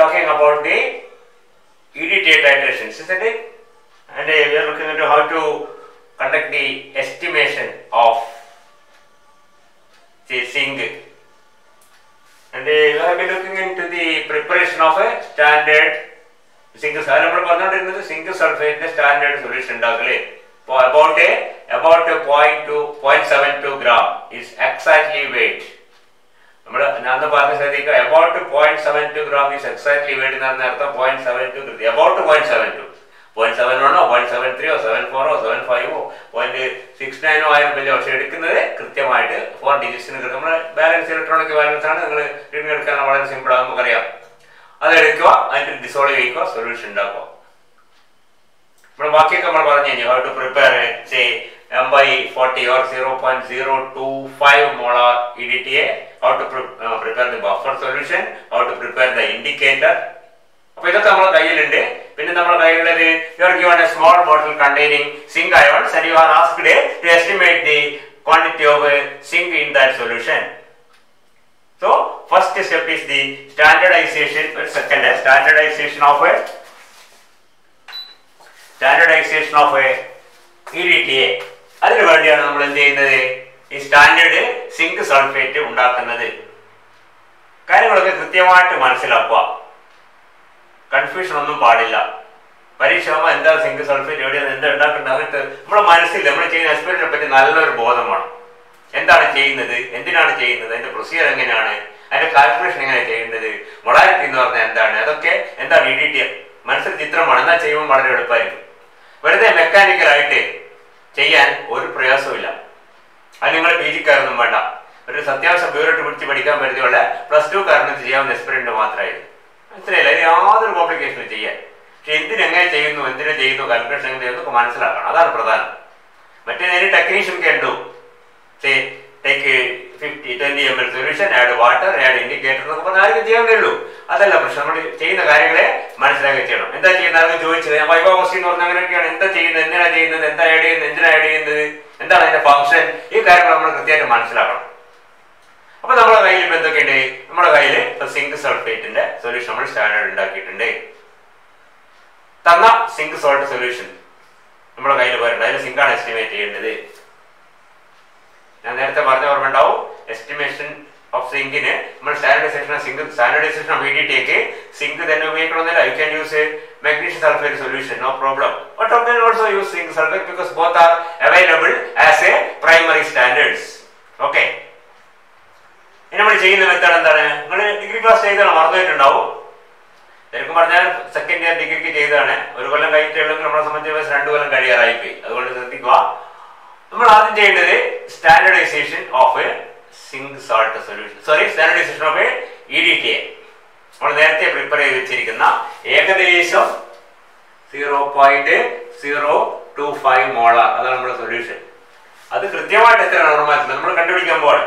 talking about the EDTA titrations, isn't it? And we are looking into how to conduct the estimation of the zinc. And we have been looking into the preparation of a standard zinc sulfate standard solution. About 0.72 gram is exactly weight. About 0.72 gram is exactly weight. 0.72 about 0.72. 0.71 or 0.73 or 0.74 or 0.75 or 0.69 or kൃത്യമായിട്ട് 4 ഡിജിറ്റ്സിന് balance electronic balance ആണ്. നിങ്ങൾ എടുക്കാൻ വളരെ simple ആണ്, നമുക്കറിയാം. അത് എടുക്കുക, അതിന്റെ ഡിസോൾവ് ചെയ്യുക, സൊല്യൂഷൻ ഉണ്ടാക്കുക. നമ്മൾ ബാക്കിയൊക്കെ നമ്മൾ പറഞ്ഞു കഴിഞ്ഞു. How to prepare M/40 or 0.025 molar EDTA, how to prepare the buffer solution, how to prepare the indicator. അപ്പോൾ ഇതൊക്കെ നമ്മുടെ കയ്യിലുണ്ട്. പിന്നെ നമ്മുടെ കയ്യിലുള്ളത് you are given a small bottle containing zinc ions and you are asked to estimate the quantity of zinc in that solution. So first step is the standardization. Second, standardization of a EDTA. അതിനു വേണ്ടിയാണ് നമ്മൾ എന്ത് ചെയ്യുന്നത്, ഈ standard zinc sulphate ഉണ്ടാക്കുന്നത്. കാര്യങ്ങളൊക്കെ കൃത്യമായിട്ട് മനസ്സിലാക്കുക, കൺഫ്യൂഷൻ ഒന്നും പാടില്ല. പരീക്ഷ ആകുമ്പോൾ എന്താ സിങ്ക് സൾഫേറ്റ് എവിടെയാണ് എന്താ ഉണ്ടാക്കേണ്ടത്, അങ്ങനത്തെ നമ്മുടെ മനസ്സിൽ നമ്മൾ ചെയ്യുന്ന എക്സ്പെരിമെന്റിനെ പറ്റി നല്ലൊരു ബോധം വേണം. എന്താണ് ചെയ്യുന്നത്, എന്തിനാണ് ചെയ്യുന്നത്, അതിന്റെ പ്രൊസീജിയർ എങ്ങനെയാണ്, അതിന്റെ കാൽക്കുലേഷൻ എങ്ങനെയാണ് ചെയ്യേണ്ടത്, മൊളാരിറ്റി എന്ന് പറഞ്ഞാൽ എന്താണ്, അതൊക്കെ എന്താണ് EDTA മനസ്സിൽ ചിത്രമാണ്. എന്നാൽ ചെയ്യുമ്പോൾ വളരെ എളുപ്പമായിരിക്കും. വെറുതെ മെക്കാനിക്കലായിട്ട് ചെയ്യാൻ ഒരു പ്രയാസമില്ല. അത് നിങ്ങൾ PG-കാരൊന്നും വേണ്ട, ഒരു സത്യാവശം ബ്യൂറോട്ട് പിടിച്ച് പഠിക്കാൻ പരിധിയുള്ള +2 കാരന് ചെയ്യാവുന്ന എക്സ്പെരിമെന്റ് മാത്രമായിരുന്നു. മനസ്സിലായില്ല, അതിന് യാതൊരു കോംപ്ലിക്കേഷനും ചെയ്യാൻ. പക്ഷെ എന്തിനെങ്ങനെ ചെയ്യുന്നു, എന്തിനെ ചെയ്യുന്നു, കാൽക്കുലേഷൻ എങ്ങനെ ചെയ്യുന്നു മനസ്സിലാക്കണം, അതാണ് പ്രധാനം. മറ്റേതിന് ടെക്നീഷ്യൻ കേട്ടു take 20 ml solution, add water, add indicator എന്നൊക്കെ പറഞ്ഞാൽ ആർക്കും ചെയ്യാവുന്നേ ഉള്ളൂ. അതല്ല പ്രശ്നം, നമ്മൾ ചെയ്യുന്ന കാര്യങ്ങളെ മനസ്സിലാക്കി ചെയ്യണം. എന്താ ചെയ്യുന്നത്, ആർക്കും ചോദിച്ചത് വൈവ ക്വസ്റ്റ്യൻ എന്ന് പറഞ്ഞാൽ അങ്ങനെയൊക്കെയാണ്. എന്താ ചെയ്യുന്നത്, എന്തിനാ ചെയ്യുന്നത്, എന്താ ആഡ് ചെയ്യുന്നത്, എന്തിനാ ആഡ് ചെയ്യുന്നത്, എന്താണ് അതിന്റെ ഫംഗ്ഷൻ, ഈ കാര്യങ്ങൾ നമ്മൾ കൃത്യമായിട്ട് മനസ്സിലാക്കണം. അപ്പൊ നമ്മുടെ കയ്യിൽ ഇപ്പൊ എന്തൊക്കെയുണ്ട്, നമ്മുടെ കയ്യിൽ ഇപ്പൊ സിങ്ക് സൾഫേറ്റിന്റെ സൊല്യൂഷൻ നമ്മൾ സ്റ്റാൻഡേർഡ് ഉണ്ടാക്കിയിട്ടുണ്ട്. തന്ന സിങ്ക് സോൾട്ട് സൊല്യൂഷൻ നമ്മുടെ കയ്യിൽ വരുന്നുണ്ട്. അതിൽ സിങ്കാണ് എസ്റ്റിമേറ്റ് ചെയ്യേണ്ടത്. ഞാൻ നേരത്തെ പറഞ്ഞ ഓർമ്മ ഉണ്ടാവും, എസ്റ്റിമേഷൻ ഓഫ് സിങ്കിന് നമ്മൾ സ്റ്റാൻഡർഡൈസേഷൻ ഓഫ് EDTA സിങ്ക് തന്നെ ഉപയോഗിക്കണമെന്നില്ല. You can use magnesium sulfate solution, no problem. But you can also use zinc sulfate because both are available as a primary standards. Okay. ഇനി നമ്മൾ ചെയ്യുന്ന മെത്തേഡ് എന്താണ്, നിങ്ങൾ degree class ചെയ്താണ്, മറന്നുപോയിട്ടുണ്ടാവും. ശരിക്കും പറഞ്ഞാൽ സെക്കൻഡ് ഇയർ ഡിഗ്രിക്ക് ചെയ്തതാണ്. ഒരു കൊല്ലം കഴിഞ്ഞിട്ടുണ്ടെങ്കിൽ നമ്മളെ സംബന്ധിച്ച് 2 കൊല്ലം കഴിയാറായി പോയി. അതുകൊണ്ട് ശ്രദ്ധിക്കുക, നമ്മൾ ആദ്യം ചെയ്യേണ്ടത് standardisation of a zinc salt solution, standardisation of a EDTA. നമ്മൾ നേരത്തെ പ്രിപ്പയർ ചെയ്ത് വെച്ചിരിക്കുന്ന ഏകദേശം 0.025 മോളാർ, അതാണ് നമ്മുടെ സൊല്യൂഷൻ. അത് കൃത്യമായിട്ട് എത്രയാണ് നോർമാലിറ്റി നമ്മൾ കണ്ടുപിടിക്കാൻ പോവാണ്.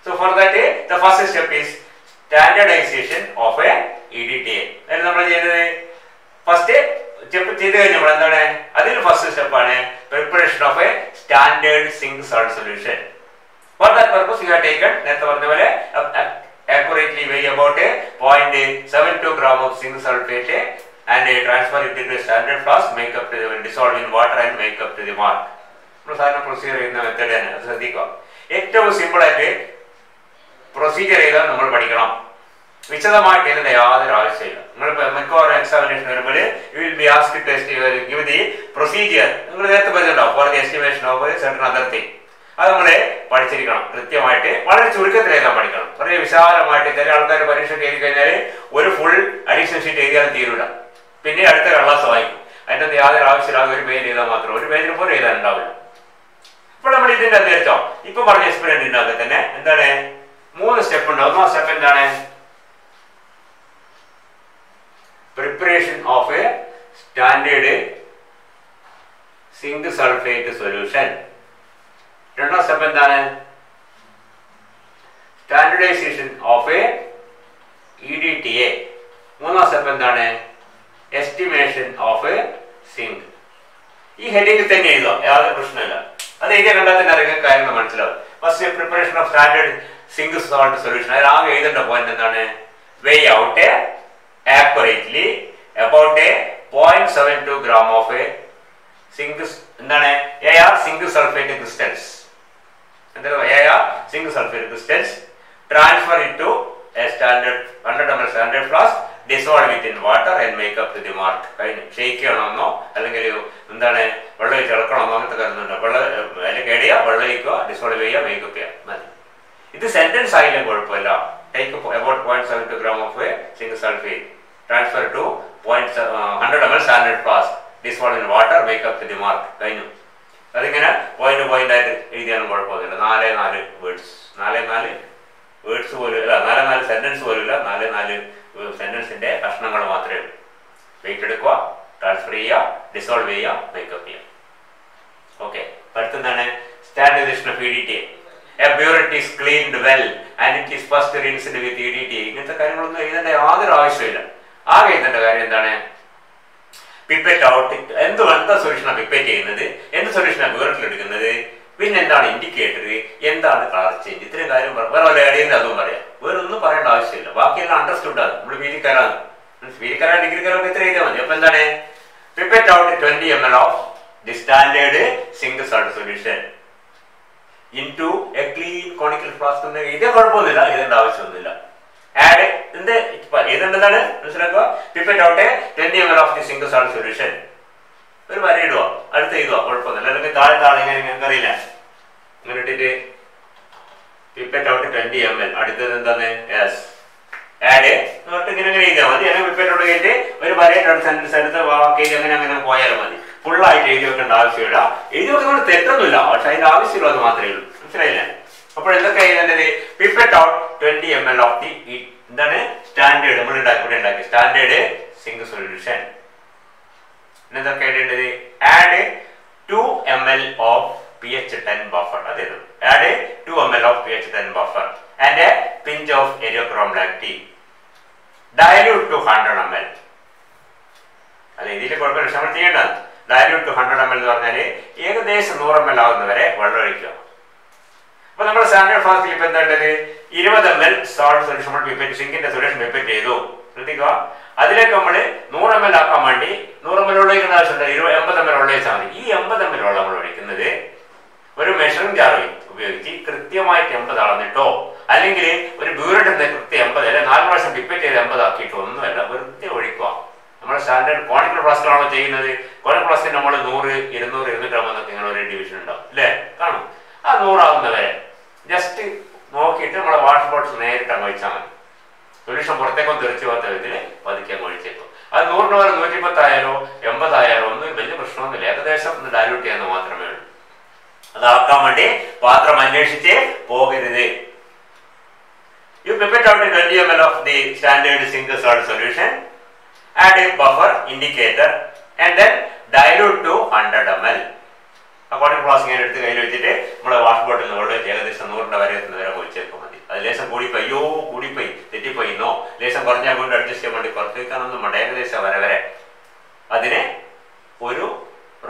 So for that, the first step is standardization of a EDTA. അതിന് നമ്മൾ ചെയ്യുന്നത് ഫസ്റ്റ് സ്റ്റെപ്പ് ചെയ്ത് കഴിഞ്ഞാൽ നമ്മൾ എന്താണ്, അതിൽ ഫസ്റ്റ് സ്റ്റെപ്പാണ് preparation of a standard zinc salt solution. For that purpose you have taken, നേരത്തെ പറഞ്ഞ പോലെ accurately weigh about 0.72 gram of zinc sulfate and transfer it into a standard flask, make up to the dissolve in water and make up to the mark. നമ്മൾ സാധാരണ procedure ചെയ്യുന്ന method ആണ്, അത് ശ്രദ്ധിക്കുക. ഏറ്റവും സിമ്പിൾ ആയിട്ട് പ്രൊസീജിയർ ചെയ്താൽ നമ്മൾ പഠിക്കണം. വിശദമായിട്ട് ഇതിന്റെ യാതൊരു ആവശ്യമില്ല. നിങ്ങളിപ്പോ മിക്കവാറും എക്സാമിനേഷൻ വരുമ്പോൾ you will be asked to give the procedure. നിങ്ങൾ നേരത്തെ പറഞ്ഞിട്ടുണ്ടാവും for the estimation of certain other thing. അത് നമ്മള് പഠിച്ചിരിക്കണം കൃത്യമായിട്ട്. വളരെ ചുരുക്കത്തിൽ എഴുതാൻ പഠിക്കണം. വളരെ വിശാലമായിട്ട് ചില ആൾക്കാർ പരീക്ഷ എഴുതി കഴിഞ്ഞാൽ ഒരു ഫുൾ അഡീഷണൽ ഷീറ്റ് എഴുതിയാലും തീരൂല, പിന്നെ അടുത്ത കള്ളാസ് വായിക്കും. അതിന്റെ യാതൊരു ആവശ്യമില്ലാതെ ഒരു പേജ് എഴുതാൻ മാത്രം, ഒരു പേജിന് പോലും എഴുതാനുണ്ടാവില്ല. ഇപ്പോൾ നമ്മൾ ഇതിന്റെ നേരത്തോ ഇപ്പൊ പറഞ്ഞ എക്സ്പെരിമെന്റിന്റെ അകത്ത് തന്നെ എന്താണ് 3 സ്റ്റെപ്പ് ഉണ്ട്. ഒന്നാം സ്റ്റെപ്പ് എന്താണ്, preparation of a standard zinc sulphate solution. രണ്ടാം സ്റ്റെപ്പ് എന്താണ്, സ്റ്റാൻഡർഡൈസേഷൻ ഓഫ് എ EDTA. മൂന്നാം സ്റ്റെപ്പ് എന്താണ്, എസ്റ്റിമേഷൻ ഓഫ് എ സിങ്ക്. ഈ ഹെഡിങ് തന്നെ എഴുതുക, യാതൊരു പ്രശ്നമില്ല. അത് എഴുതിയ കണ്ടാൽ തന്നെ അറിയാൻ കാര്യങ്ങൾ മനസ്സിലാവും. First preparation of standard zinc salt solution. അതിൽ ആകെ എഴുതേണ്ട പോയിന്റ് എന്താണ്, weigh out accurately about a 0.72 gram of a zinc sulfate crystals. Zinc sulfate crystals, transfer it to a standard 100 ml standard flask, dissolve it in water and make up to the mark. Shake ചെയ്യണമെന്നോ അല്ലെങ്കിൽ എന്താണ് വെള്ളം ഒഴിച്ച് ഇളക്കണമെന്നോ അങ്ങനത്തെ കാര്യങ്ങളുണ്ട്. Dissolve ചെയ്യുക, make up ചെയ്യുക മതി. ഇത് സെന്റൻസ് ആയാലും കുഴപ്പമില്ല. Take about 0.72 gram of zinc sulfate, transfer to 100 ml standard flask, dissolve in water, make up to the mark. കഴിഞ്ഞു. അതിങ്ങനെ പോയിന്റ് ആയിട്ട് എഴുതിയാലും കുഴപ്പമൊന്നുമില്ല. 4 വേർഡ്സ്, 4 വേർഡ്സ് പോലും ഇല്ല, 4 സെന്റൻസ് പോലും ഇല്ല, 4 സെന്റൻസിന്റെ കഷ്ണങ്ങൾ മാത്രമേ ഉള്ളൂ. വെയിറ്റ് എടുക്കുക, ട്രാൻസ്ഫർ ചെയ്യുക, ഡിസോൾവ് ചെയ്യുക, മേക്കപ്പ് ചെയ്യുക. ഓക്കെ. അടുത്തെന്താണ് standardisation of EDTA. A burette is cleaned well and it is first rinsed with EDTA. ഇങ്ങനത്തെ കാര്യങ്ങളൊന്നും എഴുതേണ്ട യാതൊരു ആവശ്യമില്ല. ആകെ എഴുതേണ്ട കാര്യം എന്താണ്? Pipette out. എന്താ സൊല്യൂഷനാണ് പിപ്പറ്റ് ചെയ്യുന്നത്, എന്ത് സൊല്യൂഷനാണ് ബ്യൂററ്റിൽ എടുക്കുന്നത്, പിന്നെ എന്താണ് ഇൻഡിക്കേറ്റർ, എന്താണ് കളർ ചേഞ്ച്, ഇത്രയും കാര്യം വേറെ വല്ല അടിയുന്നത് അതും പറയാം. വേറെ ഒന്നും പറയേണ്ട ആവശ്യമില്ല. ബാക്കിയെല്ലാം അണ്ടർസ്റ്റുഡ് ആണ്. നമ്മൾ PG-ക്കാരാണ്, PG-ക്കാരാണ്, ഡിഗ്രിക്കാരൊക്കെ ഇത്ര എഴുതിയാൽ മതി. അപ്പൊ എന്താണ് pipette out 20 ml of the standard zinc salt solution into a clean conical flask. ഇതേ കുഴപ്പമൊന്നുമില്ല, എഴുതേണ്ട ആവശ്യമൊന്നുമില്ല. ആഡ് എഴുതേണ്ടതാണ് മനസ്സിലാക്കുക. Pipette out 20 ml of the zinc salt solution. ഒരു വര ഇടുക, അടുത്ത് എഴുതുക, കുഴപ്പമൊന്നുമില്ല. അല്ലെങ്കിൽ താഴെ ഇങ്ങനെ നിങ്ങൾക്ക് അറിയില്ല, ഇങ്ങനെ ഇട്ടിട്ട് പിപ്പറ്റ് ഔട്ട് 20 ml, അടുത്തത് എന്താണ് ആഡ് ഇങ്ങനെ എഴുതിയാൽ മതി. അല്ലെങ്കിൽ പിപ്പറ്റ് ഔട്ട് കഴിഞ്ഞിട്ട് ഒരു വരയിട്ട് അടുത്ത സെന്റൻസ് എടുത്ത് വാക്ക് അങ്ങനെ പോയാലും മതി. ഫുള്ളായിട്ട് എഴുതി വെക്കേണ്ട ആവശ്യമില്ല. എഴുതി വെക്കുന്നത് തെറ്റൊന്നുമില്ല, പക്ഷെ അതിന്റെ ആവശ്യമില്ല, അത് മാത്രമേ ഉള്ളൂ. മനസ്സിലായില്ലേ? അപ്പോൾ എന്തൊക്കെ എഴുതേണ്ടത്? Pipette out 20 ml of the എന്താണ് സ്റ്റാൻഡേർഡ്, നമ്മൾ ഇവിടെ ഉണ്ടാക്കി സ്റ്റാൻഡേർഡ് സിങ്ക് സൊല്യൂഷൻ. എന്തൊക്കെ എഴുതേണ്ടത്? Add 2 ml of pH10 buffer. അതായത് add 2 ml of pH10 buffer and a pinch of eriochrome black T. Dilute to 100 ml. അല്ല, ഇതിൽ കുഴപ്പമില്ല, നമ്മൾ ചെയ്യേണ്ടത് ഡയല്യൂട്ട് ടു 100 ml എന്ന് പറഞ്ഞാൽ ഏകദേശം 100 ml ആകുന്നവരെ വെള്ളം ഒഴിക്കുക. അപ്പൊ നമ്മുടെ സ്റ്റാൻഡേർഡ് ഫ്ലാസ്കിൽ ഇപ്പൊ എന്താ ഉള്ളത്? 20 ml സോൾട്ട് സൊല്യൂഷൻ സിങ്കിന്റെ സൊല്യൂഷൻ പിപ്പറ്റ് ചെയ്തു. ശ്രദ്ധിക്കുക, അതിലേക്ക് നമ്മൾ 100 ml ആക്കാൻ വേണ്ടി 100 ml ഒഴിക്കേണ്ട ആവശ്യമുണ്ട്. 80 ml ഒഴിച്ചാൽ മതി. ഈ 80 ml വെള്ളം നമ്മൾ ഒഴിക്കുന്നത് ഒരു മെഷറിംഗ് ജാർ ഉപയോഗിച്ച് കൃത്യമായിട്ട് 80 അളന്നിട്ടോ, അല്ലെങ്കിൽ ഒരു ബ്യൂററ്റിന്റെ കൃത്യം 80 അല്ലെ 4 പ്രാവശ്യം പിപ്പറ്റ് ചെയ്ത് 80 ആക്കിയിട്ടോ ഒന്നുമല്ല, വെറുതെ ഒഴിക്കുക. നമ്മുടെ സ്റ്റാൻഡേർഡ് കോണിക്കൽ ഫ്ലാസ്കിലാണോ ചെയ്യുന്നത്? കോണിക്കൽ ഫ്ലാസ്കിൽ നമ്മൾ 100, 200, 200 gram എന്നൊക്കെ ഇങ്ങനെ ഒരു ഡിവിഷൻ ഉണ്ടാവും അല്ലേ, കാണും. ആ 100 ആകുന്നവരെ ജസ്റ്റ് നോക്കിയിട്ട് നമ്മളെ വാട്ടർ ബോട്ടിൽ നേരിട്ട് അങ്ങ് ഒഴിച്ചാൽ മതി. സൊല്യൂഷൻ പുറത്തേക്കൊന്നും തെറിച്ചു പോകാത്ത വിധത്തിൽ പതുക്കെ അങ്ങ് ഒഴിച്ചേക്കും. അത് 100 വരെ 110 ആയാലോ 80 ആയാലോ ഒന്നും വലിയ പ്രശ്നമൊന്നുമില്ല. ഏകദേശം ഒന്ന് ഡയലൂട്ട് ചെയ്യാന്ന് മാത്രമേ ഉള്ളൂ. അതാക്കാൻ വേണ്ടി പാത്രം അന്വേഷിച്ച് പോകരുത്. You pipette out 20 ml of the standard single salt solution, add a buffer indicator and then dilute to 100 ml. According flask ഞാൻ എടുത്ത് കയ്യിൽ വെച്ചിട്ട് നമ്മളെ വാഷ് ബോട്ടിൽ നിന്ന് ഏകദേശം 100 വരെ എത്തുന്നവരെ ഒഴിച്ചേക്കാൻ മതി. അത് ലേശം കൂടിപ്പോയി തെറ്റിപ്പോയിന്നോ, ലേശം കുറഞ്ഞാൽ കൊണ്ട് അഡ്ജസ്റ്റ് ചെയ്യാൻ വേണ്ടി പുറത്ത് വെക്കാനൊന്നും വേണ്ട. ഏകദേശം വരെ അതിന് ഒരു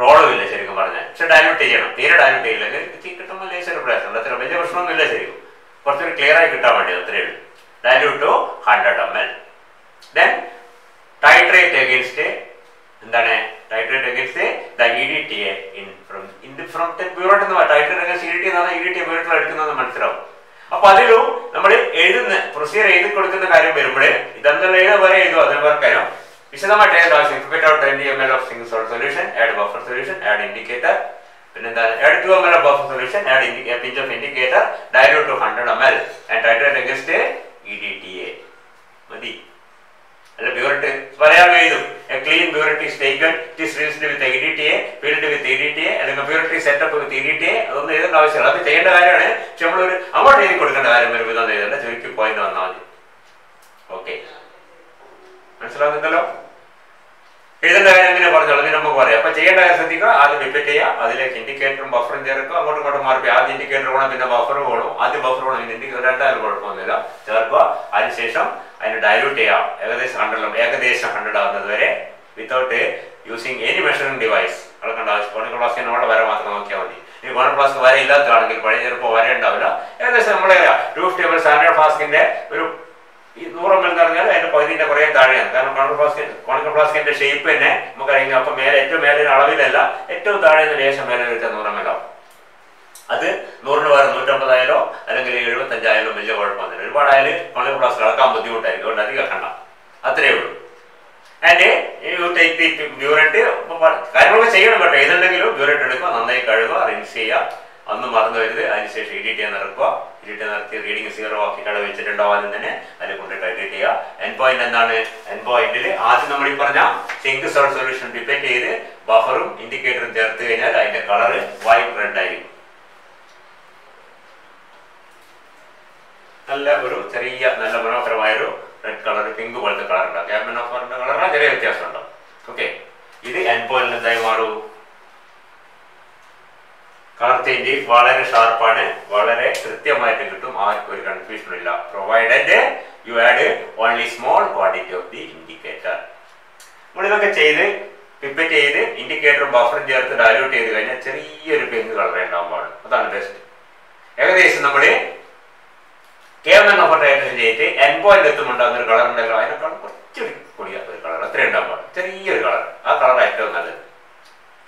റോളും ഇല്ല ശരിക്കും പറഞ്ഞാൽ. പക്ഷെ ഡയലൂട്ട് ചെയ്യണം. തീരെ ഡയലൂട്ട് ചെയ്യില്ലെങ്കിൽ കിട്ടുമ്പോൾ ലേശം ഒരു പ്രശ്നമുണ്ട്. അത്ര വലിയ പ്രശ്നമൊന്നുമില്ല ശരിക്കും. കുറച്ചൊരു ക്ലിയർ ആയി കിട്ടാൻ വേണ്ടി അത്രയേ ഉള്ളൂ. Dilute to 100 ml. Then titrate against എന്താണ്? Titrate against the EDTA from burette എന്ന് ടൈട്രേറ്റ് അഗെയിൻസ്റ്റ് EDTA എന്ന് പറഞ്ഞാൽ EDTA ബ്യൂറോട്ടിൽ എടുക്കുന്നതെന്ന് മനസ്സിലാവും. അപ്പൊ അതിലും നമ്മൾ എഴുതുന്ന പ്രൊസീജിയർ എഴുതി കൊടുക്കുന്ന കാര്യം വരുമ്പോൾ ഇതെന്നുള്ള എഴുതാൻ വരെ എഴുതും. അതിന് പ്രകാരം വിശദമായിട്ട് എഴുതാൻ ആവശ്യം. Pipette out 20 ml of single salt solution, add buffer solution, add indicator, പിന്നെന്താ add 2 ml of buffer solution, add pinch of indicator, dilute to 100 ml and titrate against EDTA മതി. അല്ല ബ്യൂററ്റ് പറയാൻ എഴുതും. A clean burette is taken, it is rinsed with EDTA, filled with EDTA, അല്ലെങ്കിൽ burette setup with EDTA. അതൊന്നും എഴുതേണ്ട ആവശ്യമില്ല. അത് ചെയ്യേണ്ട കാര്യമാണ്. പക്ഷെ നമ്മളൊരു അങ്ങോട്ട് എഴുതി കൊടുക്കേണ്ട കാര്യം വരുമ്പോൾ ഇതൊന്നും എഴുതേണ്ട. ചുരുക്കി പോയിന്റ് വന്നാൽ മതി. ഓക്കെ, മനസ്സിലാകുന്നല്ലോ? എഴുതേണ്ട കാര്യം എങ്ങനെ പറഞ്ഞോളൂ, അതിന് നമുക്ക് പറയാം. അപ്പൊ ചെയ്യേണ്ട കാര്യം ശ്രദ്ധിക്കുക. ആദ്യം പിപ്പറ്റ് ചെയ്യുക, അതിലേക്ക് ഇൻഡിക്കേറ്ററും ബഫറും ചേർക്കുക, അങ്ങോട്ടും ഇങ്ങോട്ടും മാറി. ആദ്യം ഇൻഡിക്കേറ്റർ വേണം, പിന്നെ ബഫർ വേണം. ആദ്യം ബഫർ വേണം, പിന്നെ ഇൻഡിക്കേറ്റർ, രണ്ടായാലും കുഴപ്പമൊന്നുമില്ല, ചേർക്കുക. അതിനുശേഷം അതിന് ഡയലൂട്ട് ചെയ്യാം. ഏകദേശം 100 ആകുന്നത് വരെ without using any measuring device. അളക്കേണ്ട ആവശ്യം. കോണിക്കൽ ഫ്ലാസ്ക് നമ്മുടെ വര മാത്രം നോക്കിയാൽ മതി. ഈ കോണിക്കൽ ഫ്ലാസ്ക് വര ഇല്ലാത്തതാണെങ്കിൽ പഴയ ചിലപ്പോൾ വര ഉണ്ടാവില്ല. ഏകദേശം നമ്മളെ 250 ml സ്റ്റാൻഡേർഡ് ഫ്ലാസ്കിന്റെ ഒരു ഈ 100 ml എന്ന് പറഞ്ഞാൽ അതിന്റെ പകുതിന്റെ കുറേ താഴെയാണ്. കാരണം കോണിക്കൽ ഫ്ലാസ്കിന്റെ ഷേപ്പ് തന്നെ നമുക്കറിയാം. അപ്പം മേലെ ഏറ്റവും മേലെ അളവിലല്ല, ഏറ്റവും താഴെ ലേശം മേലെ വെച്ചാൽ 100 ml ആവും. അത് 100-ന് പകരം 150 ആയാലോ അല്ലെങ്കിൽ 75 ആയാലും വലിയ കുഴപ്പമൊന്നുമില്ല. ഒരുപാടായാലും കോണിക്കൽ ഫ്ലാസ്ക് ഇളക്കാൻ ബുദ്ധിമുട്ടായിരിക്കും, അതുകൊണ്ട് അധികം വെക്കണ്ട, അത്രയേ ഉള്ളൂ. And you take the burette. കാര്യങ്ങളൊക്കെ ചെയ്യണം കേട്ടോ. ഏതുണ്ടെങ്കിലും ബ്യൂററ്റ് എടുക്കുക, നന്നായി കഴുകുക, റിൻസ് ചെയ്യുക, ഒന്നും മറന്നു വരുത്. അതിനുശേഷം ഇഡിറ്റ് നിറക്കുക. ഇഡിറ്റ് നിർത്തി റീഡിങ് 0 ആക്കിയിട്ട് അവിടെ വെച്ചിട്ടുണ്ടാവും. ആദ്യം തന്നെ അതിൽ കൊണ്ടിട്ട് എഡിറ്റ് ചെയ്യുക. എൻ പോയിന്റ് എന്താണ്? എൻ പോയിന്റിൽ ആദ്യം നമ്മൾ ഈ പറഞ്ഞ സിങ്ക് സോൾട്ട് സൊല്യൂഷൻ ഡിപ്പെൻഡ് ചെയ്ത് ബഫറും ഇൻഡിക്കേറ്ററും ചേർത്ത് കഴിഞ്ഞാൽ അതിന്റെ കളർ വൈറ്റ് റെഡ് ആയിരിക്കും. നല്ല ഒരു ചെറിയ നല്ല മനോഹരമായൊരു റെഡ് കളർ, പിങ്ക് പോലത്തെ കളർ ഉണ്ടാവും. ക്യാബിൻ ഓഫറിന്റെ കളറിന് ചെറിയ വ്യത്യാസം ഉണ്ടാവും. ഓക്കെ, ഇത് എൻ പോയിന്റിൽ എന്തായി മാറും? കളർ ചേഞ്ച് വളരെ ഷാർപ്പാണ്, വളരെ കൃത്യമായിട്ട് കിട്ടും, ആർക്കും ഒരു കൺഫ്യൂഷനും ഇല്ല. Provided you add only small quantity of the indicator. നമ്മളിതൊക്കെ ചെയ്ത് പിപ്പറ്റ് ചെയ്ത് ഇൻഡിക്കേറ്ററും ബഫറും ചേർത്ത് ഡയലൂട്ട് ചെയ്ത് കഴിഞ്ഞാൽ ചെറിയൊരു പിങ്ക് കളർ ഉണ്ടാവാൻ പാടും. അതാണ് ബെസ്റ്റ്. ഏകദേശം നമ്മൾ കേവലം ഓഫർട്ടേഷൻ ചെയ്തിട്ട് എൻ പോയിന്റ് എത്തുമുണ്ടാകുന്ന ഒരു കളർ ഉണ്ടല്ലോ, അതിനേക്കാൾ കുറച്ചൊരു കൂടിയാത്ത ഒരു കളർ, അത്രയും ഉണ്ടാവാൻ പാടും, ചെറിയൊരു കളർ. ആ കളർ ഏറ്റവും നല്ലത്.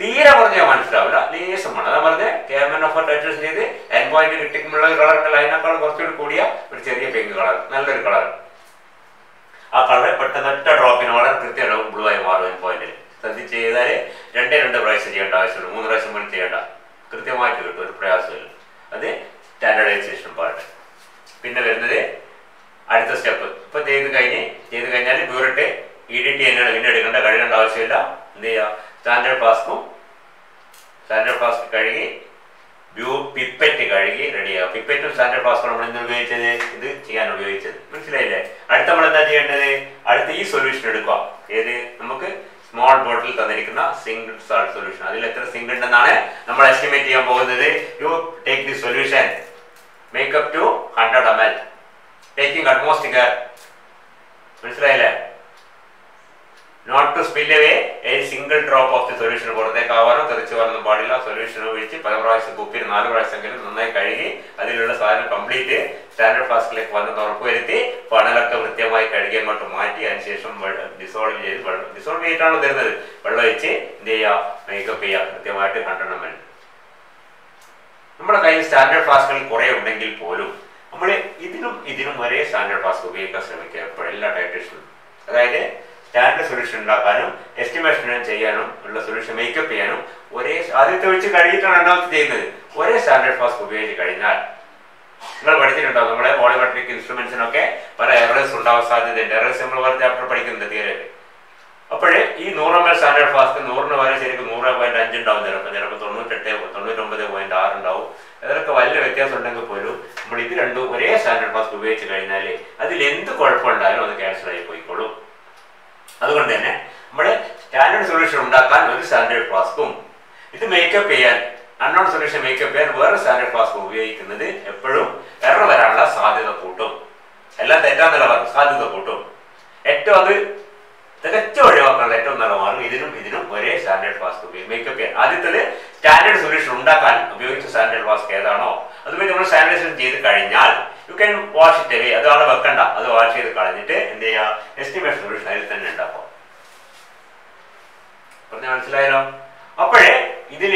തീരെ പറഞ്ഞാൽ മനസ്സിലാവില്ല, ലേശമാണ്. അതാ പറഞ്ഞ കേവലം ഓഫർട്ടേഷൻ ചെയ്ത് എൻ പോയിന്റ് കിട്ടിക്കുമ്പോഴുള്ള ഒരു കളർ ഉണ്ടല്ലോ, അതിനേക്കാൾ കുറച്ചുകൂടി കൂടിയ ഒരു ചെറിയ പിങ്ക് കളർ, നല്ലൊരു കളർ. ആ കളർ പെട്ടെന്ന് ഒറ്റ ഡ്രോപ്പിന് വളരെ കൃത്യമായിട്ട് ബ്ലൂ ആയി മാറും. എൻ പോയിന്റിൽ ശ്രദ്ധിച്ച് ചെയ്താൽ 2 പ്രാവശ്യം ചെയ്യേണ്ട ആവശ്യമുള്ളൂ, 3 പ്രാവശ്യം പോലും ചെയ്യേണ്ട, കൃത്യമായിട്ട് കിട്ടും, ഒരു പ്രയാസമില്ല. അത് സ്റ്റാൻഡേർഡൈസേഷൻ പാർട്ട്. പിന്നെ വരുന്നത് അടുത്ത സ്റ്റെപ്പ്. ഇപ്പൊ ചെയ്ത് കഴിഞ്ഞാൽ ബ്യൂററ്റ് ഇഡിറ്റ് തന്നെയാണ്, പിന്നെ എടുക്കേണ്ട, കഴുകേണ്ട ആവശ്യമില്ല. എന്ത് ചെയ്യുക? സ്റ്റാൻഡേർഡ് ഫ്ലാസ്ക് കഴുകി പിപ്പറ്റ് കഴുകി റെഡിയാകും. പിപ്പറ്റും സ്റ്റാൻഡേർഡ് ഫ്ലാസ്കും നമ്മൾ എന്ത് ഉപയോഗിച്ചത്? ഇത് ചെയ്യാൻ ഉപയോഗിച്ചത്. മനസ്സിലായില്ലേ? അടുത്ത നമ്മൾ എന്താ ചെയ്യേണ്ടത്? അടുത്ത ഈ സൊല്യൂഷൻ എടുക്കുക. ഏത്? നമുക്ക് സ്മോൾ ബോട്ടിൽ തന്നിരിക്കുന്ന സിംഗിൾ സാൾട്ട് സൊല്യൂഷൻ. അതിൽ എത്ര സിംഗിൾ ഉണ്ടെന്നാണ് നമ്മൾ എസ്റ്റിമേറ്റ് ചെയ്യാൻ പോകുന്നത്. You take the solution, make up to 100 ml, taking utmost care. മനസ്സിലായില്ലേ? Not to spill away a single drop of the solution. പുറത്തേക്കാവാനോ തെറിച്ചു വരാനോ പാടില്ല. സൊല്യൂഷൻ ഒഴിച്ച് പല പ്രാവശ്യം കുപ്പിയിൽ 4 പ്രാവശ്യമെങ്കിലും നന്നായി കഴുകി അതിലുള്ള സാധനം കംപ്ലീറ്റ് സ്റ്റാൻഡേർഡ് ഫ്ലാസ്കിലേക്ക് വന്ന് ഉറപ്പുവരുത്തി ഫണലൊക്കെ വൃത്തിയായി കഴുകി അങ്ങോട്ട് മാറ്റി അതിനുശേഷം ഡിസോൾവ് ചെയ്തിട്ടാണ് തരുന്നത്. വെള്ളം ഒഴിച്ച് എന്ത് ചെയ്യുക? മേക്കപ്പ് ചെയ്യുക കൃത്യമായിട്ട് 100 ml. നമ്മുടെ കയ്യിൽ സ്റ്റാൻഡേർഡ് ഫ്ലാസ്കുകൾ കുറെ ഉണ്ടെങ്കിൽ പോലും നമ്മൾ ഇതിനും ഒരേ സ്റ്റാൻഡേർഡ് ഫ്ലാസ്ക് ഉപയോഗിക്കാൻ ശ്രമിക്കുക എപ്പോഴും, എല്ലാ ടൈറ്റേഷനും. അതായത് സ്റ്റാൻഡേർഡ് സൊല്യൂഷൻ ഉണ്ടാക്കാനും എസ്റ്റിമേഷൻ ചെയ്യാനും ഉള്ള സൊല്യൂഷൻ മേക്കപ്പ് ചെയ്യാനും ഒരേ ആദ്യത്തെ ഒഴിച്ച് കഴുകിയിട്ടാണ് രണ്ടാമത്തെ ചെയ്യുന്നത്. ഒരേ സ്റ്റാൻഡേർഡ് ഫ്ലാസ്ക് ഉപയോഗിച്ച് കഴിഞ്ഞാൽ നിങ്ങൾ പഠിച്ചിട്ടുണ്ടാവും, നമ്മുടെ വോളിമെട്രിക് ഇൻസ്ട്രുമെന്റ്സിനൊക്കെ പല എറേഴ്സ് ഉണ്ടാവാൻ സാധ്യതയുണ്ട്. എറേഴ്സ് നമ്മൾ വേറെ ചാപ്റ്റർ പഠിക്കുന്നുണ്ട് തീരെ. അപ്പോഴേ ഈ 100 ml സ്റ്റാൻഡേർഡ് ഫ്ലാസ്ക് 100-ന് വരെ ശരിക്കും 100.5 ഉണ്ടാവും, ചിലപ്പോൾ 99.6 ഉണ്ടാവും. അതൊക്കെ വലിയ വ്യത്യാസം ഉണ്ടെങ്കിൽ പോലും നമ്മൾ ഇത് രണ്ടും ഒരേ സ്റ്റാൻഡേർഡ് ഫ്ലാസ്ക് ഉപയോഗിച്ച് കഴിഞ്ഞാൽ അതിൽ എന്ത് കുഴപ്പമുണ്ടായാലും അത് ക്യാൻസൽ ആയി പോയിക്കോളും. അതുകൊണ്ട് തന്നെ നമ്മുടെ സ്റ്റാൻഡേർഡ് സൊല്യൂഷൻ ഉണ്ടാക്കാൻ ഒരു സ്റ്റാൻഡേർഡ് ഫ്ലാസ്കും ഇത് മേക്കപ്പ് ചെയ്യാൻ അൺനോൺ സൊല്യൂഷൻ മേക്കപ്പ് ചെയ്യാൻ വേറെ സ്റ്റാൻഡേർഡ് ഫ്ലാസ്ക് ഉപയോഗിക്കുന്നത് എപ്പോഴും എറർ വരാനുള്ള സാധ്യത കൂട്ടും. എല്ലാം തെറ്റാന്നല്ല പറഞ്ഞു, സാധ്യത കൂട്ടും. ഏറ്റവും അത് തികച്ചും ഒഴിവാക്കാനുള്ള ഏറ്റവും നല്ല മാർഗം ഇതിനും ഒരേ സ്റ്റാൻഡേർഡ് ഫ്ലാസ്ക് മേക്കപ്പ് ചെയ്യാൻ. ആദ്യത്തേത് സ്റ്റാൻഡേർഡ് സൊല്യൂഷൻ ഉണ്ടാക്കാൻ ഉപയോഗിച്ച സ്റ്റാൻഡേർഡ് ഫ്ലാസ്ക് ഏതാണോ അതുപോലെ നമ്മൾ സാനിറ്റൈസേഷൻ ചെയ്ത് കഴിഞ്ഞാൽ you can wash it away. അത് അവിടെ വെക്കണ്ട, അത് വാഷ് ചെയ്ത് കളഞ്ഞിട്ട് എന്ത് ചെയ്യുക? എസ്റ്റിമേറ്റ് സൊല്യൂഷൻ അതിൽ തന്നെ ഉണ്ടാക്കും. പറഞ്ഞ മനസ്സിലായാലോ? അപ്പോഴേ ഇതിൽ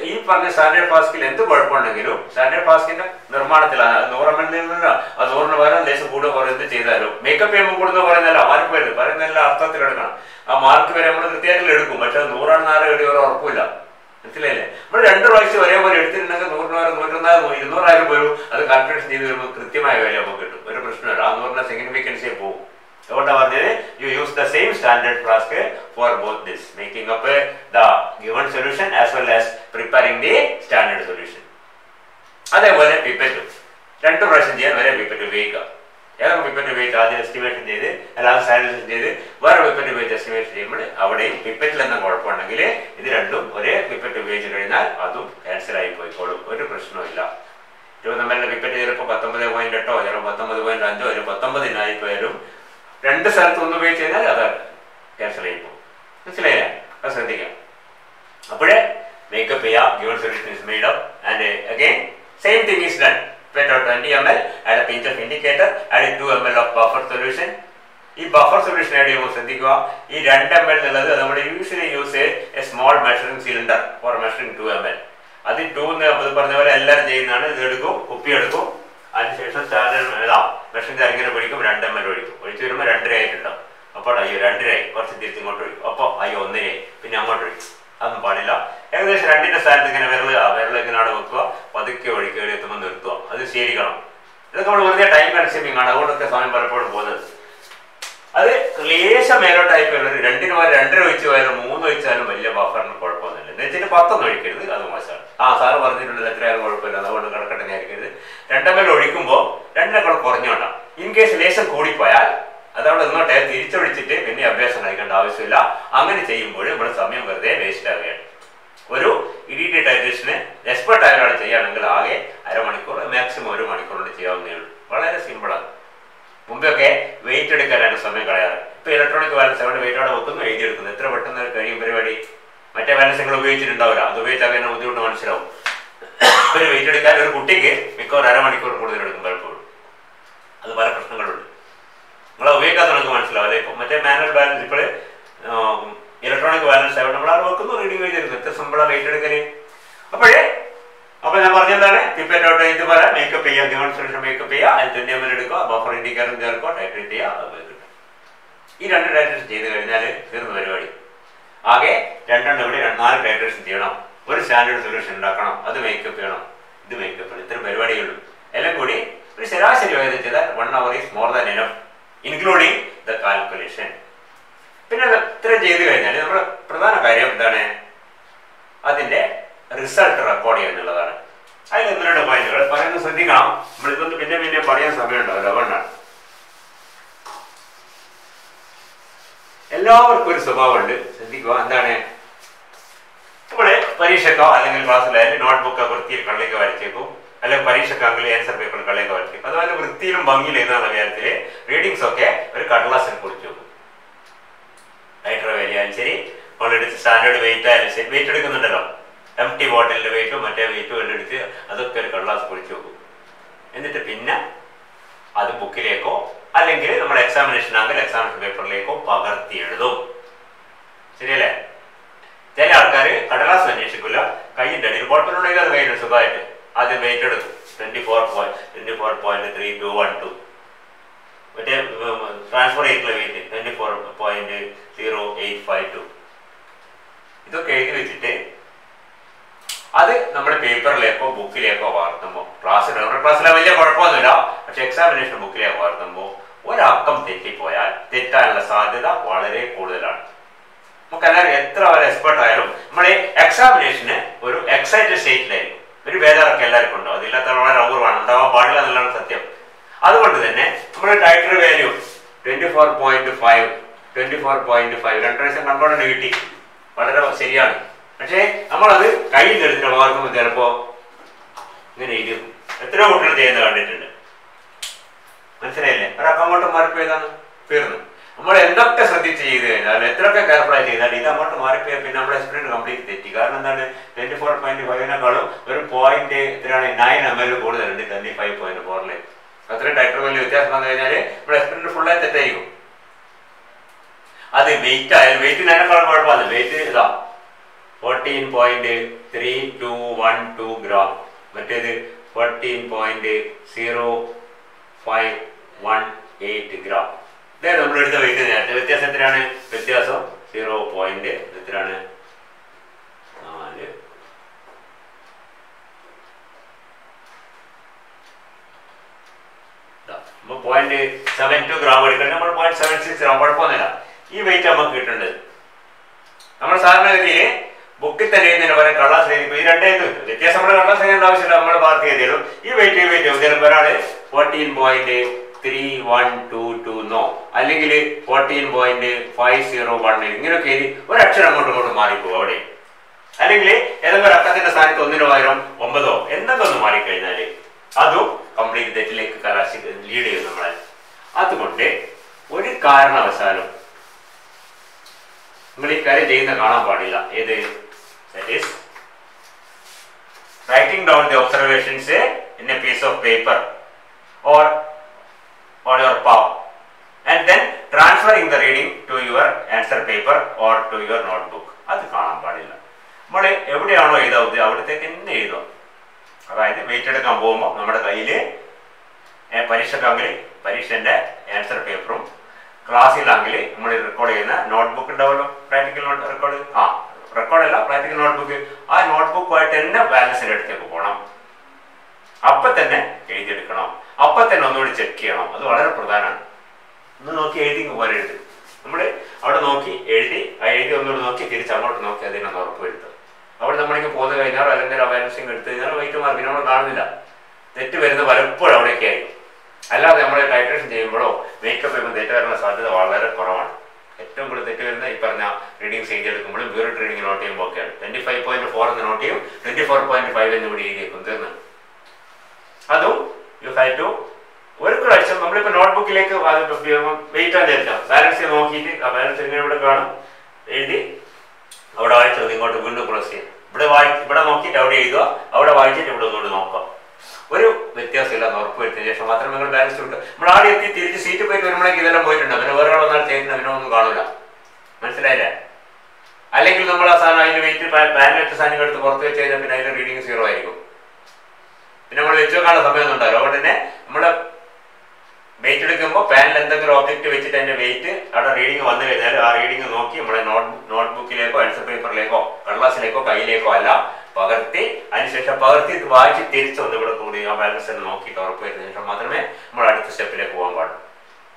ഈ പറഞ്ഞ സ്റ്റാൻഡേർഡ് ഫ്ലാസ്കിൽ എന്ത് കുഴപ്പമുണ്ടെങ്കിലും സ്റ്റാൻഡേർഡ് ഫ്ലാസ്കിന്റെ നിർമ്മാണത്തിലാണ് 100 ml നിന്നല്ല, അത് 100-ന് പകരം ലേശം കൂടെ കുറേ എന്ത് ചെയ്താലും മേക്കപ്പ് ചെയ്യുമ്പോൾ കൂടുന്ന പറയുന്നല്ല, മാർക്ക് വരുന്നത് പറയുന്നല്ല അർത്ഥത്തിൽ എടുക്കണം. ആ മാർക്ക് വരെ നമ്മൾ കൃത്യമായിട്ട് എടുക്കും. പക്ഷെ 100-ആണെന്ന് ആരും ഒരു ഉറപ്പില്ല. മനസ്സിലായില്ലേ? നമ്മൾ 2 പ്രാവശ്യം ഒരേപോലെ എടുത്തിട്ടുണ്ടെങ്കിൽ 100-ന് പകരം 101 200 പോലും അത് കാൽക്കുലേഷൻ ചെയ്ത് വരുമ്പോൾ കൃത്യമായ വില നമുക്ക് കിട്ടും. ഒരു പ്രശ്നമില്ല. ആ 100-ന്റെ സിഗ്നിഫിക്കൻസേ പോകും. അതുകൊണ്ടാണ് പറഞ്ഞത് you use the same standard flask for both this, making up the given solution as well as preparing the standard solution. അതേപോലെ പിപ്പറ്റും 2 പ്രാവശ്യം ചെയ്യാൻ വരെ പിപ്പറ്റ് ഉപയോഗിക്കുക. ഏതൊക്കെ പിപ്പറ്റ് ഉപയോഗിച്ച് ആദ്യം എസ്റ്റിമേഷൻ ചെയ്ത് അല്ലാതെ സാനിറ്റൈസേഷൻ ചെയ്ത് വേറെ പിപ്പറ്റ് ഉപയോഗിച്ച് എസ്റ്റിമേഷൻ ചെയ്യുമ്പോൾ അവിടെയും പിപ്പറ്റിൽ എന്ന കുഴപ്പമുണ്ടെങ്കിൽ ഇത് രണ്ടും ഒരേ പിപ്പറ്റ് ഉപയോഗിച്ച് കഴിഞ്ഞാൽ അതും ക്യാൻസൽ ആയി പോയിക്കോളും. ഒരു പ്രശ്നവുമില്ല. 20 ml പിപ്പറ്റ് ചിലപ്പോൾ 19.8 ചിലപ്പോൾ 19.5 ഒരു 19 പോയാലും 2 സ്ഥലത്ത് ഒന്ന് ഉപയോഗിച്ച് കഴിഞ്ഞാൽ അത് ക്യാൻസൽ ആയി പോകും. മനസ്സിലായില്ലേ? അത് ശ്രദ്ധിക്കാം. അപ്പോഴേ മേക്കപ്പ് ചെയ്യാം. Given solution is made up and again same thing is done. pipette 20 ml, add a pinch of indicator, add 2 ml of buffer solution. ഈ ബഫർ സൊല്യൂഷൻ ആഡ് ചെയ്യുമ്പോൾ ശ്രദ്ധിക്കുക, ഈ 2 ml എന്നുള്ളത് നമ്മൾ usually use A small measuring cylinder for measuring 2 ml. അത് 2 പറഞ്ഞ പോലെ എല്ലാവരും ചെയ്യുന്നതാണ്. ഇത് എടുക്കും, കുപ്പി എടുക്കും, അതിനുശേഷം സ്റ്റാൻഡേർഡ് മെഷറിംഗ് ഇങ്ങനെ ഒഴിക്കും, 2 ml ഒഴിക്കും. ഒഴിച്ചു വരുമ്പോൾ 2.5 ആയിട്ടുണ്ടാവും. അപ്പോൾ അയ്യോ 2.5 കുറച്ച് തിരിച്ചിങ്ങോട്ട് ഒഴിക്കും, അപ്പോൾ അയ്യോ 1.5 പിന്നെ അങ്ങോട്ട് ഒഴിക്കും. അതൊന്നും പാടില്ല. ഏകദേശം 2ന്റെ സ്ഥാനത്ത് ഇങ്ങനെ വിരൽ ഇങ്ങനെ അവിടെ വെക്കുക, പതുക്കെ ഒഴിക്കുക, എത്തുമ്പോൾ നിർത്തുക. അത് ശരിക്കണം. ഇതൊക്കെ നമ്മൾ വെറുതെ ടൈം കൺസ്യൂമിംഗ് ആണ്, അതുകൊണ്ടൊക്കെ സമയം പലപ്പോഴും പോകുന്നത്. അത് ലേശം മേലോട്ടായിപ്പോ 2 ഒഴിച്ച് പോയാലും 3 ഒഴിച്ചാലും വലിയ ബഫറിന് കുഴപ്പമൊന്നുമില്ല. എന്ന് വെച്ചിട്ട് 10 ഒഴിക്കരുത്, അത് മോശമാണ്. സാറ് പറഞ്ഞിട്ടുള്ളത് എത്രയായാലും കുഴപ്പമില്ല, അതുകൊണ്ട് കിടക്കട്ടെ ആയിരിക്കരുത്. 2 ml ഒഴിക്കുമ്പോൾ 2 കുറഞ്ഞോണ്ടാം. ഇൻ കേസ് ലേശം കൂടിപ്പോയാൽ അതവിടെ നിന്നോട്ടെ, തിരിച്ചൊഴിച്ചിട്ട് പിന്നെ അഭ്യാസം കഴിക്കേണ്ട ആവശ്യമില്ല. അങ്ങനെ ചെയ്യുമ്പോൾ നമ്മുടെ സമയം വെറുതെ വേസ്റ്റ് ആവുകയാണ്. ഒരു ഇഡിറ്റി ടൈറ്റേഷന് എക്സ്പെർട്ട് ആയ ഒരാൾ ചെയ്യുകയാണെങ്കിൽ ആകെ അരമണിക്കൂർ, മാക്സിമം 1 മണിക്കൂർ കൊണ്ട് ചെയ്യാവുന്നേ ഉള്ളൂ. വളരെ സിമ്പിളാണ്. മുമ്പൊക്കെ വെയിറ്റ് എടുക്കാനാണ് സമയം കളയാറ്. ഇപ്പൊ ഇലക്ട്രോണിക് ബാലൻസ് അവിടെ വെയിറ്റ് അവിടെ വെക്കുന്നു, എഴുതിയെടുക്കുന്നു. എത്ര പെട്ടെന്ന് കഴിയും പരിപാടി. മറ്റേ ബാലൻസ് നിങ്ങൾ ഉപയോഗിച്ചിട്ടുണ്ടാവില്ല, അത് ഉപയോഗിച്ചാൽ തന്നെ ബുദ്ധിമുട്ട് മനസ്സിലാവും. ഒരു വെയിറ്റ് എടുക്കാൻ ഒരു കുട്ടിക്ക് മിക്കവാറും അരമണിക്കൂർ കൂടുതൽ എടുക്കും പലപ്പോഴും. അത് പല പ്രശ്നങ്ങളുണ്ട്. നമ്മളെ ഉപയോഗിക്കാത്ത നമുക്ക് മനസ്സിലാവില്ല. ഇപ്പൊ മറ്റേ മാനുവൽ ബാലൻസ്, ഇപ്പോൾ ഇലക്ട്രോണിക് ബാലൻസ് ആയിട്ട് നമ്മൾ വെക്കുന്നു, റീഡിങ് എഴുതിയെടുക്കും. എത്ര സിമ്പിളാണ് വെയിറ്റ് എടുക്കല്. അപ്പൊ ഞാൻ പറഞ്ഞെന്താണ്, പിപ്പറ്റ് ഇതുപോലെ മേക്കപ്പ് ചെയ്യുക, ഡെമോൺസ്ട്രേഷൻ മേക്കപ്പ് ചെയ്യുക, അതിൽ 20 ml എടുക്കുക, ബഫർ ഇൻഡിക്കേറ്റർ ചേർക്കുക, ടൈട്രേറ്റ് ചെയ്യുക. അത് കിട്ടും. ഈ 2 ടൈട്രേഷൻ ചെയ്ത് കഴിഞ്ഞാൽ തീർന്ന പരിപാടി. ആകെ 2 ഇവിടെ 4 ടൈട്രേഷൻ ചെയ്യണം. ഒരു സ്റ്റാൻഡേർഡ് സൊല്യൂഷൻ ഉണ്ടാക്കണം, അത് മേക്കപ്പ് ചെയ്യണം, ഇത് മേക്കപ്പ് ചെയ്യണം. ഇത്രയും പരിപാടിയുള്ളൂ. എല്ലാം കൂടി ഒരു ശരാശരി വേഗത ചെയ്താൽ 1 hour is more than enough, including the calculation. പിന്നെ ഇത്രയും ചെയ്ത് കഴിഞ്ഞാൽ നമ്മുടെ പ്രധാന കാര്യം എന്താണ്, അതിന്റെ റിസൾട്ട് റെക്കോർഡ് ചെയ്യുക എന്നുള്ളതാണ്. അതിൽ 1-2 പോയിന്റുകൾ പറയുന്നത് ശ്രദ്ധിക്കണം. നമ്മളിതൊന്ന് പിന്നെ പറയാൻ സമയമുണ്ടാവില്ല, അതുകൊണ്ടാണ്. എല്ലാവർക്കും ഒരു സ്വഭാവമുണ്ട്, ശ്രദ്ധിക്കുക. എന്താണ്, ഇവിടെ പരീക്ഷക്കോ അല്ലെങ്കിൽ ക്ലാസ്സിലായാലും നോട്ട്ബുക്ക് വൃത്തിയിൽ കള്ളിയൊക്കെ വരച്ചേക്കും, അല്ലെങ്കിൽ പരീക്ഷക്കാണെങ്കിൽ ആൻസർ പേപ്പർ കള്ളിയൊക്കെ വരച്ചേക്കും. അതുപോലെ വൃത്തിയിലും ഭംഗിയിലും എഴുതാനുള്ള കാര്യത്തിൽ റീഡിങ്സ് ഒക്കെ ഒരു കടലാസിൽ കുറിച്ച് വെക്കും. റൈറ്റർ വലിയാലും ശരി, നമ്മളെടുത്ത് സ്റ്റാൻഡേർഡ് വെയിറ്റ് ആയാലും ശരി, വെയിറ്റ് എടുക്കുന്നുണ്ടല്ലോ, എംടി ബോട്ടിലിന്റെ വെയിറ്റും മറ്റേ വെയിറ്റും എല്ലാം എടുത്ത് അതൊക്കെ ഒരു കടലാസ് കുറിച്ച് വെക്കും. എന്നിട്ട് പിന്നെ അത് ബുക്കിലേക്കോ അല്ലെങ്കിൽ നമ്മുടെ എക്സാമിനേഷൻ ആണെങ്കിൽ എക്സാമിനേഷൻ പേപ്പറിലേക്കോ പകർത്തി എഴുതും. ശരിയല്ലേ? ചില ആൾക്കാർ കടലാസ് അന്വേഷിക്കില്ല, കൈയിന്റെ അടിയിൽ ബോട്ടിലുണ്ടെങ്കിൽ അത് കയ്യിൽ സുഖമായിട്ട് ആദ്യം വെയിറ്റ് എടുക്കും. 24.3212. മറ്റേ ട്രാൻസ്ഫർ ചെയ്തിട്ടുള്ള വെയിറ്റ് 24.0852. ഇതൊക്കെ എഴുതി വെച്ചിട്ട് അത് നമ്മുടെ പേപ്പറിലേക്കോ ബുക്കിലേക്കോ പകർത്തുമ്പോൾ, ക്ലാസ്സിലെ വലിയ കുഴപ്പമൊന്നുമില്ല, പക്ഷെ എക്സാമിനേഷൻ ബുക്കിലേക്ക് പകർത്തുമ്പോൾ ഒരക്കം തെറ്റിപ്പോയാൽ തെറ്റാനുള്ള സാധ്യത വളരെ കൂടുതലാണ്. നമുക്കെല്ലാവരും എത്ര വരെ എക്സ്പെർട്ട് ആയാലും നമ്മുടെ എക്സാമിനേഷന് ഒരു എക്സൈറ്റഡ് സ്റ്റേറ്റിലായിരിക്കും. ഒരു ബേജാറൊക്കെ എല്ലാവർക്കും ഉണ്ടാവും. അതില്ലാത്ത വളരെ അപൂർവമാണ്, ഉണ്ടാവാൻ പാടില്ല എന്നുള്ളതാണ് സത്യം. അതുകൊണ്ട് തന്നെ നമ്മുടെ ടൈറ്റർ വാല്യൂ 24.5 2 പ്രാവശ്യം കൺട്രോളിന് കിട്ടി, വളരെ ശരിയാണ്. പക്ഷേ നമ്മളത് കയ്യിൽ എടുത്തിട്ട് മാർക്കുമ്പോൾ ചിലപ്പോ ഇങ്ങനെ എഴുതും. എത്രയോ കുട്ടികൾ ചെയ്യുന്നത് കണ്ടിട്ടുണ്ട്. മനസ്സിലായില്ലേ? ഒരക്കം അങ്ങോട്ട് മാറിപ്പോയതാണ്, തീർന്നു. നമ്മൾ എന്തൊക്കെ ശ്രദ്ധിച്ച് ചെയ്ത് കഴിഞ്ഞാൽ, എത്രയൊക്കെ കെയർഫുള്ളായി ചെയ്താൽ ഇത് അങ്ങോട്ട് മാറിപ്പോയാൽ പിന്നെ നമ്മുടെ എക്സ്പീരിയൻസ് കംപ്ലീറ്റ് തെറ്റി. കാരണം എന്താണ്, 24.5 ഒരു പോയിന്റ് എത്രയാണ് 9 ml കൂടുതലുണ്ട് 25.4. അത്രയും ടൈറ്റർ വലിയ വ്യത്യാസം വന്നു കഴിഞ്ഞാൽ നമ്മുടെ എക്സ്പീരിയൻസ് ഫുള്ളായി തെറ്റായിരിക്കും. അത് വെയിറ്റ് ആയാലും വെയിറ്റിനേക്കാളും കുഴപ്പമാണ്. വെയിറ്റ് ഇതാ 14.3212 gram, മറ്റേത് 14.0518 gram. ഇതേ നമ്മൾ എടുത്ത വെയിറ്റ് നേരത്തെ. വ്യത്യാസം എത്രയാണ്? വ്യത്യാസം 0. എത്രയാണ്? 4. നമ്മൾ 0.72 gram എടുക്കണം, നമ്മൾ 0.76 gram. കുഴപ്പമൊന്നുമില്ല. ഈ വെയിറ്റ് നമുക്ക് കിട്ടേണ്ടത്. നമ്മൾ സാധാരണഗതിയിൽ ബുക്കിൽ തന്നെ എഴുതുന്നതിന് പകരം കള്ളാസ് എഴുതി, ഈ രണ്ടേ വ്യത്യാസം നമ്മുടെ കള്ളാസ് എഴുതേണ്ട ആവശ്യമില്ല, നമ്മൾ മാർക്ക് ചെയ്തേരും. ഈ വെയിറ്റ് ചിലപ്പോൾ ഒരാള് 14.3122 അല്ലെങ്കിൽ 14.501 ഇങ്ങനെയൊക്കെ എഴുതി ഒരക്ഷരം അങ്ങോട്ടും മാറിപ്പോകും അവിടെ. അല്ലെങ്കിൽ ഏതെങ്കിലും ഒരു അക്കത്തിന്റെ സ്ഥാനത്ത് 1 പകരം 9 എന്തൊക്കെ ഒന്ന് മാറിക്കഴിഞ്ഞാൽ അതും കംപ്ലീറ്റ് തെറ്റിലേക്ക് കലാശി ലീഡ് ചെയ്യും നമ്മളെ. അതുകൊണ്ട് ഒരു കാരണവശാലും നിങ്ങൾ ഈ കാര്യം ചെയ്യുന്ന കാണാൻ പാടില്ല. ഏത്? That is writing down the observations in a piece of paper or on your palm and then transferring the reading to your answer paper or to your notebook. അത് കാണാൻ പാടില്ല. നമ്മൾ എവിടെയാണോ എഴുതാവുന്നത് അവിടത്തേക്ക് തന്നെ എഴുതുക. അതായത് വെയിറ്റ് എടുക്കാൻ പോകുമ്പോൾ നമ്മുടെ കയ്യിൽ പരീക്ഷക്കാണെങ്കിൽ പരീക്ഷൻ്റെ ആൻസർ പേപ്പറും ക്ലാസ്സിലാണെങ്കിൽ നമ്മൾ റെക്കോർഡ് ചെയ്യുന്ന നോട്ട്ബുക്ക് ഉണ്ടാവുമല്ലോ, പ്രാക്ടിക്കൽ റെക്കോർഡ്, റെക്കോർഡല്ല പ്രാക്ടിക്കൽ നോട്ട്ബുക്ക്, ആ നോട്ട്ബുക്കുമായിട്ട് തന്നെ ബാലൻസിൻ്റെ അടുത്തേക്ക് പോകണം. അപ്പം തന്നെ എഴുതിയെടുക്കണം, അപ്പം തന്നെ ഒന്നുകൂടി ചെക്ക് ചെയ്യണം. അത് വളരെ പ്രധാനമാണ്. ഒന്ന് നോക്കി എഴുതി പോലെ എഴുതി നമ്മൾ അവിടെ നോക്കി എഴുതി ഒന്നുകൂടി നോക്കി തിരിച്ച് അങ്ങോട്ട് നോക്കി അതിനൊന്ന് ഉറപ്പ് വരുത്തും. അവിടെ നമ്മളിങ്ങനെ പോന്നു കഴിഞ്ഞാൽ അല്ലെങ്കിൽ ആ ബാലൻസിങ് എടുത്തു കഴിഞ്ഞാൽ വെയിറ്റ് മാർക്കിന് നമ്മൾ കാണുന്നില്ല. തെറ്റ് വരുന്ന പലപ്പോഴും അവിടെയൊക്കെ ആയിരിക്കും. അല്ലാതെ നമ്മൾ ടൈട്രേഷൻ ചെയ്യുമ്പോഴോ മേക്കപ്പ് ചെയ്യുമ്പോൾ തെറ്റ് വരാനുള്ള സാധ്യത വളരെ കുറവാണ്. ഏറ്റവും കൂടുതൽ തെറ്റ് വരുന്ന ഈ പറഞ്ഞ റീഡിങ്സ് എഴുതിയെടുക്കുമ്പോഴും ബ്യൂററ്റ് റീഡിംഗ് നോട്ട് ചെയ്യുമ്പോൾ ഒക്കെയാണ്. 25.4 എന്ന് നോട്ട് ചെയ്യും, 24.5 എന്ന് കൂടി എഴുതിയേക്കും തീർന്ന്. അതും യു ഹാവ് ടു ഒരു പ്രാവശ്യം നമ്മളിപ്പോൾ നോട്ട്ബുക്കിലേക്ക് വെയിറ്റ് ആണ് എഴുതാം. ബാലൻസ് നോക്കിയിട്ട് ആ ബാലൻസ് ഇങ്ങനെ ഇവിടെ കാണും, എഴുതി അവിടെ വായിച്ചത് ഇങ്ങോട്ട് വീണ്ടും ക്രോസ് ചെയ്യാം. ഇവിടെ നോക്കിയിട്ട് അവിടെ എഴുതുക, അവിടെ വായിച്ചിട്ട് ഇവിടെ ഒന്നുകൂടി നോക്കാം. ഒരു വ്യത്യാസമില്ല എന്ന് ഉറപ്പ് വരുത്തിയതിനു ശേഷം മാത്രമേ നിങ്ങൾ ബാലൻസ് കിട്ടും. നമ്മൾ ആദ്യം എത്തി തിരിച്ച് സീറ്റ് പോയിട്ട് വരുമ്പോഴേക്ക് ഇതെല്ലാം പോയിട്ടുണ്ട്. പിന്നെ വേറെ ഒരാൾ ചെയ്യുന്ന അതിനൊന്നും കാണില്ല. മനസ്സിലായില്ലേ? അല്ലെങ്കിൽ നമ്മൾ ആ സാധനം അതിന് വെയിറ്റ് പാനിലിട്ട് സാധനം എടുത്ത് പുറത്ത് വെച്ച് കഴിഞ്ഞാൽ പിന്നെ അതിൻ്റെ റീഡിങ് 0 ആയിരിക്കും. പിന്നെ നമ്മൾ വെച്ച് വെക്കാനുള്ള സമയമൊന്നും ഉണ്ടാവില്ല. അതുകൊണ്ട് തന്നെ നമ്മൾ വെയിറ്റ് എടുക്കുമ്പോൾ പാനിൽ എന്തെങ്കിലും ഒബ്ജക്റ്റ് വെച്ചിട്ട് അതിൻ്റെ വെയിറ്റ് അവിടെ റീഡിങ് വന്നു കഴിഞ്ഞാൽ ആ റീഡിങ് നോക്കി നമ്മുടെ നോട്ട്ബുക്കിലേക്കോ ആൻസർ പേപ്പറിലേക്കോ കടലാസിലേക്കോ കയ്യിലേക്കോ അല്ല പകർത്തി, അതിനുശേഷം പകർത്തി വായിച്ച് തിരിച്ചൊന്ന് ഇവിടെ കൂടി ആ ബാലൻസ് തന്നെ നോക്കിയിട്ട് ഉറപ്പ് വരുന്നതിന് ശേഷം മാത്രമേ നമ്മൾ അടുത്ത സ്റ്റെപ്പിലേക്ക് പോകാൻ പാടുള്ളൂ.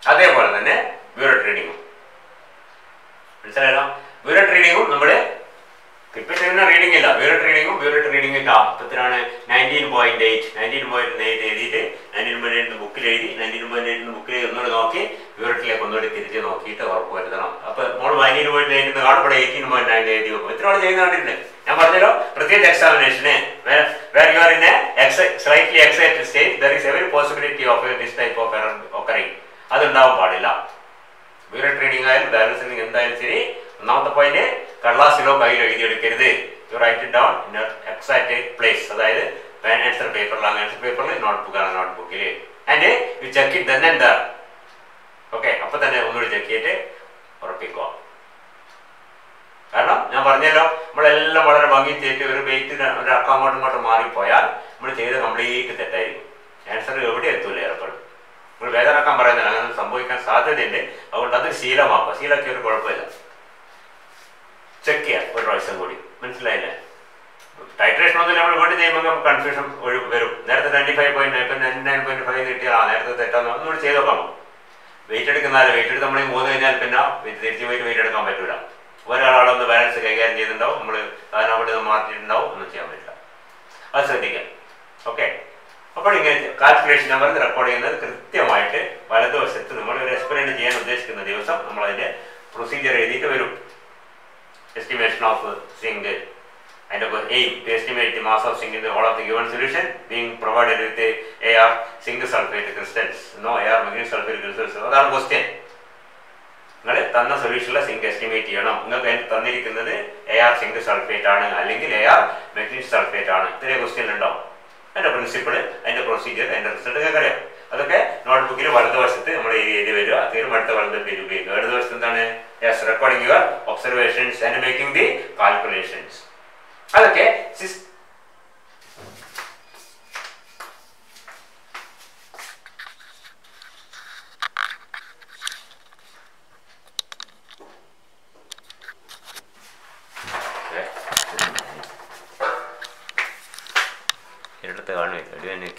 അതേപോലെ തന്നെ ബ്യൂററ്റ് റീഡിങ്ങും മനസ്സിലായല്ലോ. ബ്യൂററ്റ് റീഡിങ്ങും നമ്മൾ ഇപ്പം ചെയ്യുന്ന റീഡിംഗ് ഇല്ല. ബ്യൂററ്റ് റീഡിംഗ് അപ്പത്തിനാണ് 19.8 എഴുതിയിട്ട് 19.8 ബുക്കിൽ എഴുതി 19.8 ബുക്കിൽ ഒന്നുകൂടി നോക്കി ബ്യൂററ്റിലേക്ക് ഒന്നുകൂടി തിരിച്ച് നോക്കിയിട്ട് ഉറപ്പ് വരുത്തണം. അപ്പൊ നമ്മൾ 19.8 കാണുമ്പോൾ 18.9 എഴുതി വെക്കും. ഇത്രയോടെ ചെയ്യുന്ന കണ്ടിട്ടുണ്ട്. ഞാൻ പറഞ്ഞല്ലോ, പ്രത്യേകിച്ച് എക്സാമിനേഷന് where you are in a slightly excited state, there is every possibility of this type of error occurring. അതുണ്ടാവാൻ പാടില്ല. ബ്യൂററ്റ് റീഡിംഗ് ആയാലും ബാലൻസ് റീഡിംഗ് എന്തായാലും ശരി. ഒന്നാമത്തെ പോയിന്റ്, കടലാസിലോ കയ്യിലോ എഴുതിയെടുക്കരുത്. You write it down in exact place. അതായത് ആൻസർ പേപ്പറിലാണ് ആൻസർ പേപ്പറിൽ, നോട്ട്ബുക്കാണ് നോട്ട്ബുക്കിൽ. And you check it then and there. Okay, അപ്പൊ തന്നെ ഒന്നുകൂടി ചെക്ക് ചെയ്തിട്ട് ഉറപ്പിക്കുക. കാരണം ഞാൻ പറഞ്ഞല്ലോ, നമ്മളെല്ലാം വളരെ ഭംഗി ചെയ്തിട്ട് ഒരു വെയിറ്റ് ഒരാൾക്ക് അങ്ങോട്ടും ഇങ്ങോട്ടും മാറിപ്പോയാൽ നമ്മൾ ചെയ്ത് കംപ്ലീറ്റ് തെറ്റായിരിക്കും. ആൻസർ എവിടെ എത്തൂല ഏർപ്പെടും. നമ്മൾ വേദനാക്കാൻ പറയുന്നില്ല, അങ്ങനെ സംഭവിക്കാൻ സാധ്യതയുണ്ട്. അതുകൊണ്ട് അത് ശീലമാക്കുക. ശീലമാക്കിയ ഒരു കുഴപ്പമില്ല. ചെക്ക് ചെയ്യാം ഒരു പ്രാവശ്യം കൂടി. മനസ്സിലായില്ലേ? ടൈട്രേഷൻ ഒന്നും നമ്മൾ വീണ്ടും ചെയ്യുമ്പോൾ നമുക്ക് കൺഫ്യൂഷൻ വരും. നേരത്തെ 95.5 കിട്ടിയാൽ നേരത്തെ തെറ്റാന്ന് ഒന്നുകൂടി ചെയ്ത് നോക്കാം. വെയിറ്റ് എടുക്കുന്നാലും വെയിറ്റ് എടുത്ത് നമ്മൾ പോന്നു കഴിഞ്ഞാൽ പിന്നെ തിരിച്ച് പോയിട്ട് വെയിറ്റ് എടുക്കാൻ പറ്റൂല. ഒരാളൊന്ന് ബാലൻസ് കൈകാര്യം ചെയ്തിട്ടുണ്ടാവും, നമ്മൾ സാധനം അവിടെ നിന്ന് മാറ്റിയിട്ടുണ്ടാവും, ഒന്നും ചെയ്യാൻ പറ്റില്ല. അത് ശ്രദ്ധിക്കാം. ഓക്കെ, അപ്പോൾ ഇങ്ങനെ കാൽക്കുലേഷൻ നമ്പർ റെക്കോർഡ് ചെയ്യുന്നത് കൃത്യമായിട്ട് വലതുവശത്ത് നമ്മൾ ഒരു എക്സ്പെരിമെന്റ് ചെയ്യാൻ ഉദ്ദേശിക്കുന്ന ദിവസം നമ്മൾ അതിന്റെ പ്രൊസീജിയർ എഴുതിയിട്ട് വരും. എസ്റ്റിമേഷൻ ഓഫ് സിങ്ക്, അതിന്റെ aim to estimate the mass of zinc in the whole of the given solution being provided with AR zinc sulphate crystals, no AR magnesium sulphate crystals. അതാണ് question. നിങ്ങൾ തന്ന സൊല്യൂഷനിലെ zinc estimate ചെയ്യണം. നിങ്ങൾക്ക് തന്നിരിക്കുന്നത് AR zinc sulphate ആണ് അല്ലെങ്കിൽ AR magnesium sulphate ആണ്. ഇത്രയും ക്വസ്റ്റ്യൻ ഉണ്ടാവും. അതിന്റെ പ്രിൻസിപ്പിൾ, അതിന്റെ പ്രൊസീജിയർ, അതിന്റെ റിസൾട്ട് ഒക്കെ അറിയാം. അതൊക്കെ നോട്ട്ബുക്കിൽ വലതുവശത്ത് നമ്മൾ എഴുതി വരിക. തീരും അടുത്ത വലത് പേര് ഉപയോഗിക്കുക. ഇടതുവശത്ത് എന്താണ്? Yes, recording your observations and making the calculations. അതൊക്കെ എടുത്ത് കാണുക.